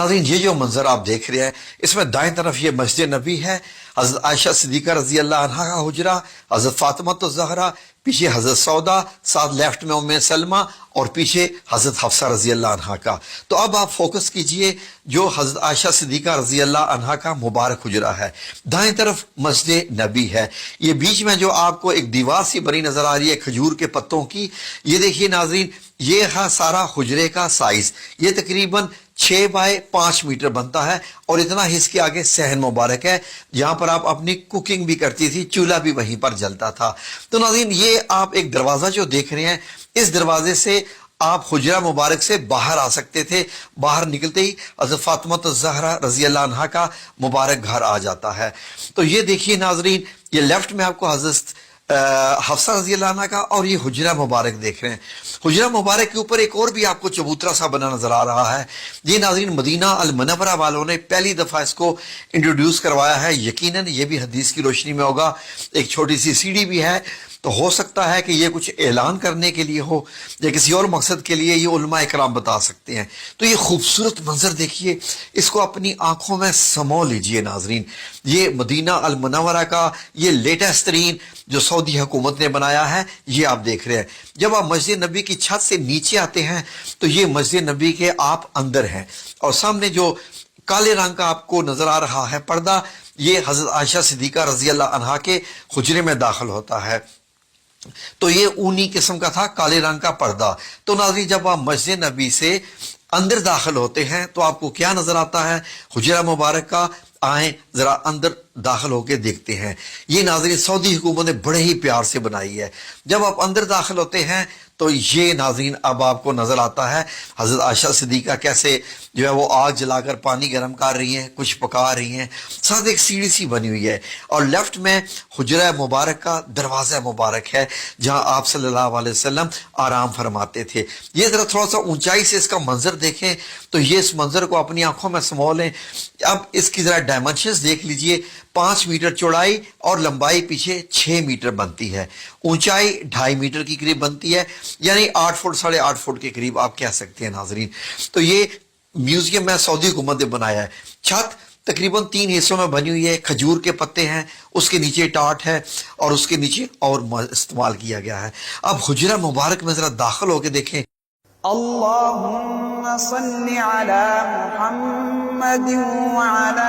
नाज़रीन, ये जो मंजर आप देख रहे हैं, इसमें दाएं तरफ ये मस्जिद नबी है, हजरत आयशा सिद्दीका रजी अल्लाह अन्हा का हुजरा, हजरत फातिमा तो ज़हरा, पीछे हजरत सौदा, साथ लेफ्ट में उम्मे सलमा और पीछे हजरत हफ्सा रजी अल्लाह अन्हा का। तो अब आप फोकस कीजिए जो हजरत आयशा सिद्दीका रजी अल्लाह अन्हा का मुबारक हुजरा है, दाएं तरफ मस्जिद नबी है। ये बीच में जो आपको एक दीवार सी बनी नजर आ रही है खजूर के पत्तों की, ये देखिए नाज़रीन, ये है सारा हुजरे का साइज। ये तकरीबन 6 बाय 5 मीटर बनता है और इतना ही इसके आगे सहन मुबारक है जहां पर आप अपनी कुकिंग भी करती थी, चूल्हा भी वहीं पर जलता था। तो नाज़रीन, ये आप एक दरवाजा जो देख रहे हैं, इस दरवाजे से आप हुजरा मुबारक से बाहर आ सकते थे। बाहर निकलते ही हज़रत फातिमा ज़हरा रज़ी अल्लाह अन्हा का मुबारक घर आ जाता है। तो ये देखिए नाज़रीन, ये लेफ्ट में आपको हज़रत हफ्सा रज़ी अल्लाह अन्हा का और ये हुजरा मुबारक देख रहे हैं। हुजरा मुबारक के ऊपर एक और भी आपको चबूतरा सा बना नजर आ रहा है। ये नाज़रीन मदीना अल मुनव्वरा वालों ने पहली दफा इसको इंट्रोड्यूस करवाया है। यकीनन ये भी हदीस की रोशनी में होगा। एक छोटी सी सीढ़ी भी है, तो हो सकता है कि ये कुछ ऐलान करने के लिए हो या किसी और मकसद के लिए, ये उलमा इकराम बता सकते हैं। तो ये खूबसूरत मंजर देखिए, इसको अपनी आंखों में समो लीजिए नाजरीन। ये मदीना अल मुनव्वरा का ये लेटेस्ट तरीन जो सऊदी हुकूमत ने बनाया है, ये आप देख रहे हैं। जब आप मस्जिद नबी की छत से नीचे आते हैं तो ये मस्जिद नबी के आप अंदर हैं और सामने जो काले रंग का आपको नजर आ रहा है पर्दा, ये हजरत आयशा सिद्दीका रजी अल्लाह अन्हा के हुजरे में दाखिल होता है। तो ये ऊनी किस्म का था, काले रंग का पर्दा। तो नाज़रीन, जब आप मस्जिद नबी से अंदर दाखिल होते हैं तो आपको क्या नजर आता है? हुजरा मुबारक का। आए जरा अंदर दाखिल होके देखते हैं। ये नाज़रीन सऊदी हुकूमत ने बड़े ही प्यार से बनाई है। जब आप अंदर दाखिल होते हैं तो ये नाज़रीन अब आपको नजर आता है हजरत आयशा सिद्दीका कैसे जो है वो आग जलाकर पानी गर्म कर रही हैं, कुछ पका रही हैं, साथ एक सीढ़ी सी बनी हुई है और लेफ्ट में हुजरा मुबारक का दरवाज़ा मुबारक है जहां आप सल्लल्लाहु अलैहि वसल्लम आराम फरमाते थे। ये जरा थोड़ा सा ऊंचाई से इसका मंजर देखें तो ये इस मंजर को अपनी आंखों में समो लें। अब इसकी जरा डायमेंशंस देख लीजिए। 5 मीटर चौड़ाई और लंबाई पीछे 6 मीटर बनती है, ऊंचाई 2.5 मीटर की करीब बनती है, यानी 8 फुट 8.5 फुट के करीब आप कह सकते हैं नाजरीन। तो ये म्यूजियम में सऊदी हुकूमत ने बनाया है। छत तकरीबन 3 हिस्सों में बनी हुई है, खजूर के पत्ते हैं, उसके नीचे टाट है और उसके नीचे और इस्तेमाल किया गया है। अब हुजरा मुबारक में जरा दाखिल होकर देखें। अल्लाहुम्मा सल्लि अला मुहम्मद व अला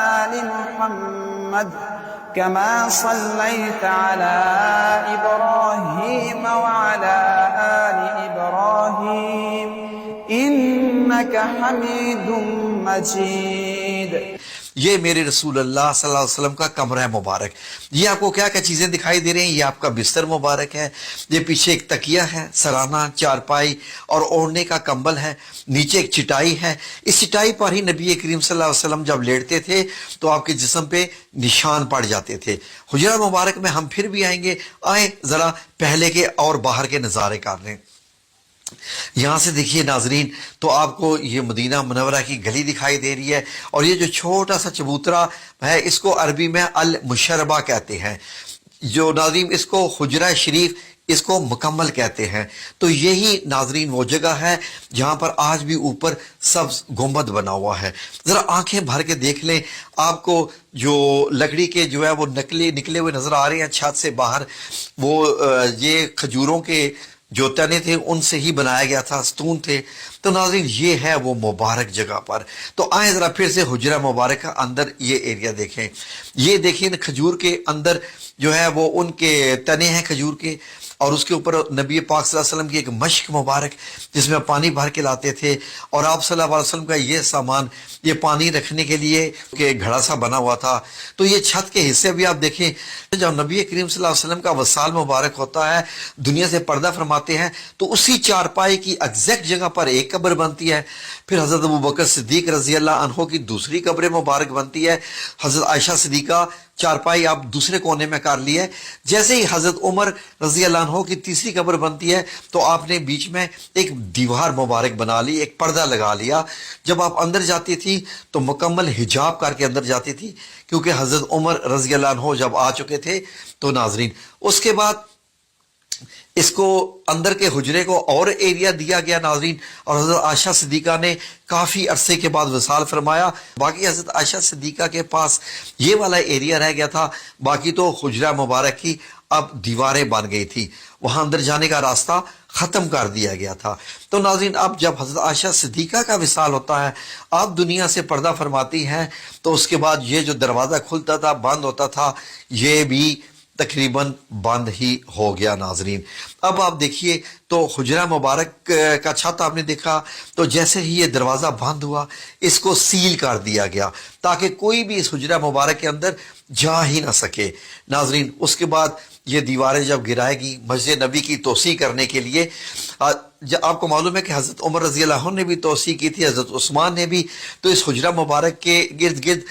आलि मुहम्मद कमा सल्लैता अला इब्राहीम व अला आलि इब्राहीम इन्नका हमीदुम मजीद। ये मेरे रसूल अल्लाह सल्लल्लाहु अलैहि वसल्लम का कमरा मुबारक। ये आपको क्या क्या चीजें दिखाई दे रही हैं? ये आपका बिस्तर मुबारक है, ये पीछे एक तकिया है, सराना, चारपाई और ओढ़ने का कंबल है, नीचे एक चिटाई है। इस चिटाई पर ही नबी करीम सल्लल्लाहु अलैहि वसल्लम जब लेटते थे तो आपके जिस्म पे निशान पड़ जाते थे। हुजरा मुबारक में हम फिर भी आएंगे। आए जरा पहले के और बाहर के नजारे कर लें। यहां से देखिए नाजरीन, तो आपको ये मदीना मुनव्वरा की गली दिखाई दे रही है और ये जो छोटा सा चबूतरा है इसको अरबी में अल मुशर्रबा कहते हैं। जो नाजरीन इसको हुजरा शरीफ इसको मुकम्मल कहते हैं। तो यही नाजरीन वो जगह है जहां पर आज भी ऊपर सब्ज गुंबद बना हुआ है। जरा आंखें भर के देख लें, आपको जो लकड़ी के जो है वो निकले हुए नजर आ रहे हैं छत से बाहर, वो ये खजूरों के जो तने थे उनसे ही बनाया गया था, स्तून थे। तो नाज़रीन ये है वो मुबारक जगह पर। तो आए जरा फिर से हुजरा मुबारक का अंदर ये एरिया देखें। ये देखिए खजूर के अंदर जो है वो उनके तने हैं खजूर के और उसके ऊपर नबी पाक सल्लल्लाहु अलैहि वसल्लम की एक मश्क मुबारक जिसमें पानी भर के लाते थे और आप सल्लल्लाहु अलैहि वसल्लम का ये सामान, ये पानी रखने के लिए कि घड़ा सा बना हुआ था। तो ये छत के हिस्से भी आप देखें, जब नबी करीम सल्लल्लाहु अलैहि वसल्लम का वसाल मुबारक होता है, दुनिया से पर्दा फरमाते हैं, तो उसी चारपाई की एग्जैक्ट जगह पर एक कब्र बनती है। फिर हजरत अबू बकर सिद्दीक रजी अल्लाह अन्हो की दूसरी कब्र मुबारक बनती है। हजरत आयशा सिद्दीका चारपाई आप दूसरे कोने में कर ली है। जैसे ही हजरत उमर रजी अल्लाह अन्हो की तीसरी कब्र बनती है तो आपने बीच में एक दीवार मुबारक बना ली, एक पर्दा लगा लिया। जब आप अंदर जाती थी तो मुकम्मल हिजाब करके अंदर जाती थी, क्योंकि हजरत उमर रजी अल्लाह अन्हो जब आ चुके थे। तो नाजरीन उसके बाद اس کو اندر کے حجرے کو اور ایریا دیا گیا ناظرین، اور حضرت عائشہ صدیقہ نے کافی عرصے کے بعد وصال فرمایا. باقی حضرت عائشہ صدیقہ کے پاس یہ والا ایریا رہ گیا تھا، باقی تو حجرہ مبارک کی اب دیواریں بن گئی تھی، وہاں اندر جانے کا راستہ ختم کر دیا گیا تھا. تو ناظرین اب جب حضرت عائشہ صدیقہ کا وصال ہوتا ہے، آپ دنیا سے پردہ فرماتی ہیں، تو اس کے بعد یہ جو دروازہ کھلتا تھا بند ہوتا تھا یہ بھی تقریباً بند ہی ہو گیا ناظرین. اب آپ دیکھیے تو حجرہ مبارک کا چھت آپ نے دیکھا، تو جیسے ہی یہ دروازہ بند ہوا اس کو سیل کر دیا گیا تاکہ کوئی بھی اس حجرہ مبارک کے اندر جا ہی نہ سکے ناظرین. اس کے بعد یہ دیواریں جب گرائے گی مسجد نبی کی توسیع کرنے کے لیے، آپ کو معلوم ہے کہ حضرت عمر رضی اللہ عنہ نے بھی توسیع کی تھی، حضرت عثمان نے بھی. تو اس حجرہ مبارک کے گرد گرد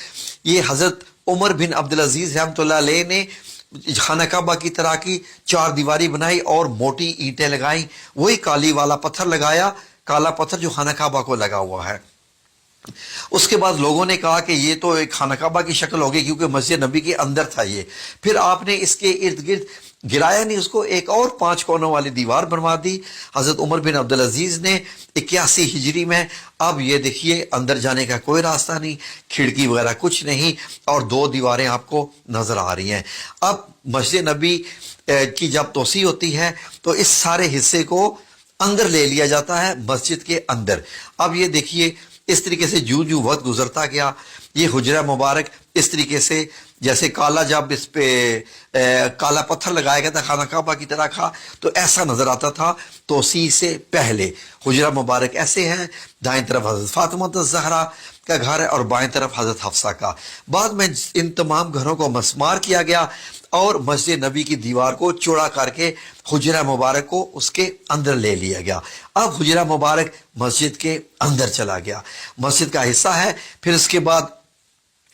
یہ حضرت عمر بن عبدالعزیز رحمۃ اللہ علیہ نے خانہ کعبہ کی طرح کی 4 دیواری بنائی اور موٹی اینٹیں لگائیں، وہی کالی والا پتھر لگایا، کالا پتھر جو خانہ کعبہ کو لگا ہوا ہے. اس کے بعد لوگوں نے کہا کہ یہ تو ایک خانہ کعبہ کی شکل ہوگی کیونکہ مسجد نبی کے اندر تھا یہ. پھر آپ نے اس کے ارد گرد گرایا نہیں، اس کو ایک اور 5 کونوں والی دیوار بنوا دی حضرت عمر بن عبدالعزیز نے 81 ہجری میں. اب یہ دیکھیے اندر جانے کا کوئی راستہ نہیں، کھڑکی وغیرہ کچھ نہیں، اور 2 دیواریں آپ کو نظر آ رہی ہیں. اب مسجد نبی کی جب توسیع ہوتی ہے تو اس سارے حصے کو اندر لے لیا جاتا ہے مسجد کے اندر. اب یہ دیکھیے اس طریقے سے جو وقت گزرتا گیا یہ حجرہ مبارک اس طریقے سے جیسے کالا، جب اس پہ کالا پتھر لگایا گیا تھا خانہ کعبہ کی طرح کا تو ایسا نظر آتا تھا. توسیع سے پہلے حجرہ مبارک ایسے ہے، دائیں طرف حضرت فاطمہ الزہرا کا گھر ہے اور بائیں طرف حضرت حفصہ کا. بعد میں ان تمام گھروں کو مسمار کیا گیا اور مسجد نبی کی دیوار کو چوڑا کر کے حجرہ مبارک کو اس کے اندر لے لیا گیا. اب حجرہ مبارک مسجد کے اندر چلا گیا، مسجد کا حصہ ہے. پھر اس کے بعد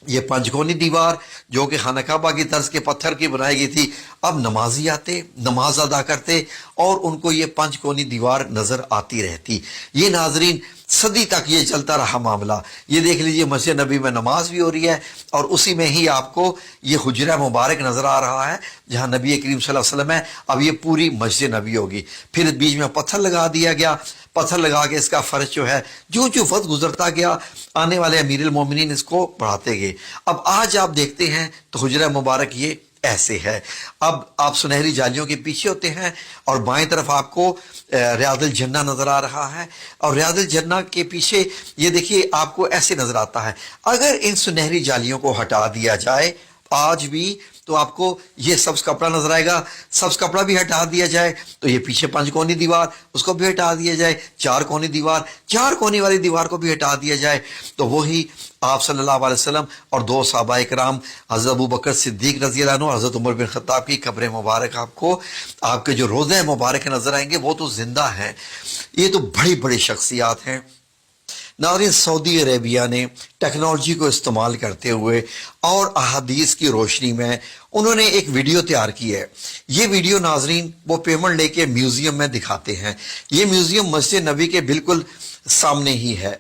یہ 5 کونی دیوار جو کہ خانہ کعبہ کی طرز کے پتھر کی بنائی گئی تھی، اب نمازی آتے نماز ادا کرتے اور ان کو یہ 5 کونی دیوار نظر آتی رہتی. یہ ناظرین صدی تک یہ چلتا رہا معاملہ. یہ دیکھ لیجئے مسجد نبی میں نماز بھی ہو رہی ہے اور اسی میں ہی آپ کو یہ حجرہ مبارک نظر آ رہا ہے جہاں نبی کریم صلی اللہ علیہ وسلم ہے. اب یہ پوری مسجد نبی ہوگی. پھر بیچ میں پتھر لگا دیا گیا، پتھر لگا کے اس کا فرش جو ہے جو وقت گزرتا گیا آنے والے امیر المومنین اس کو بڑھاتے گئے. اب آج آپ دیکھتے ہیں تو حجرہ مبارک یہ ایسے ہے. اب آپ سنہری جالیوں کے پیچھے ہوتے ہیں اور بائیں طرف آپ کو ریاض الجنہ نظر آ رہا ہے، اور ریاض الجنہ کے پیچھے یہ دیکھیے آپ کو ایسے نظر آتا ہے. اگر ان سنہری جالیوں کو ہٹا دیا جائے آج بھی تو آپ کو یہ سبز کپڑا نظر آئے گا. سبز کپڑا بھی ہٹا دیا جائے تو یہ پیچھے 5 کونی دیوار اس کو بھی ہٹا دیا جائے، 4 کونی دیوار 4 کونی والی دیوار کو بھی ہٹا دیا جائے تو وہی آپ صلی اللہ علیہ وسلم اور 2 صحابہ اکرام حضرت ابو بکر صدیق رضی اللہ عنہ، حضرت عمر بن خطاب کی قبر مبارک آپ کو آپ کے جو روضہ مبارک نظر آئیں گے وہ تو زندہ ہیں. یہ تو بڑی بڑی شخصیات ہیں ناظرین. سعودی عربیہ نے ٹیکنالوجی کو استعمال کرتے ہوئے اور احادیث کی روشنی میں انہوں نے ایک ویڈیو تیار کی ہے. یہ ویڈیو ناظرین وہ پیمنٹ لے کے میوزیم میں دکھاتے ہیں. یہ میوزیم مسجد نبی کے بالکل سامنے ہی ہے.